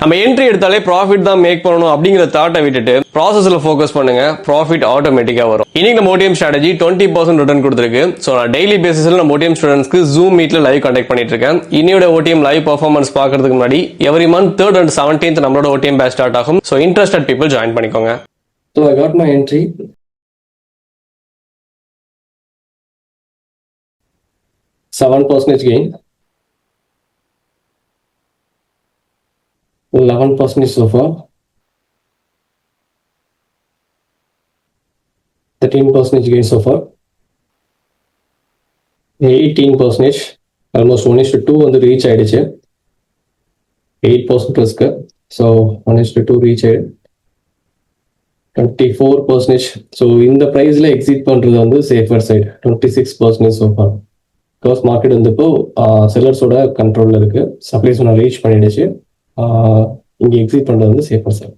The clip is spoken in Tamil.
நம்ம என்ட்ரி எடுத்தாலே ப்ராஃபிட் தான் மேக் பண்ணணும் அப்படிங்கிற தாட்டை விட்டுட்டு ப்ராசஸ்ல ஃபோக்கஸ் பண்ணுங்க, ப்ராஃபிட் ஆட்டோமேட்டிக்கா வரும். இன்னைக்கு நம்ம ஓடிஎம் ஸ்ட்ராட்டஜி 20% ரிட்டர்ன் கொடுத்துருக்கு. ஸோ நான் டெய்லி பேசிஸ்ல நம்ம ஓடிஎம் ஸ்டூடெண்ட்ஸ்க்கு ஜூம் மீட்ல லைவ் கண்டக்ட் பண்ணிட்டு இருக்கேன். இன்னையோட ஓடிஎம் லைவ் பர்ஃபார்மன்ஸ் பார்க்கறதுக்கு முன்னாடி every month 3rd and 17th நம்மளோட ஓடிஎம் பேட்ச் ஸ்டார்ட் ஆகும். ஸோ இன்ட்ரெஸ்டட் பீப்புள் ஜாயின் பண்ணிக்கோங்க. So I got my entry. 7% gain. 11% so far. 13% gain so far. 18%. Almost 1:2 வந்து ரீச் ஆயிடுச்சு. 8% risk. So 1:2 ரீச் ஆயிடு. 24%. So இந்த பிரைஸ்ல எக்ஸிட் பண்றது வந்து safer side. 26% so far. Because market வந்து இப்போ செல்லர்ஸோட கண்ட்ரோல்ல இருக்கு. சப்ளைஸ் ஒன்று ரீச் பண்ணிடுச்சு. இங்கே எக்ஸிட் பண்றது வந்து சேஃபர் சைடு.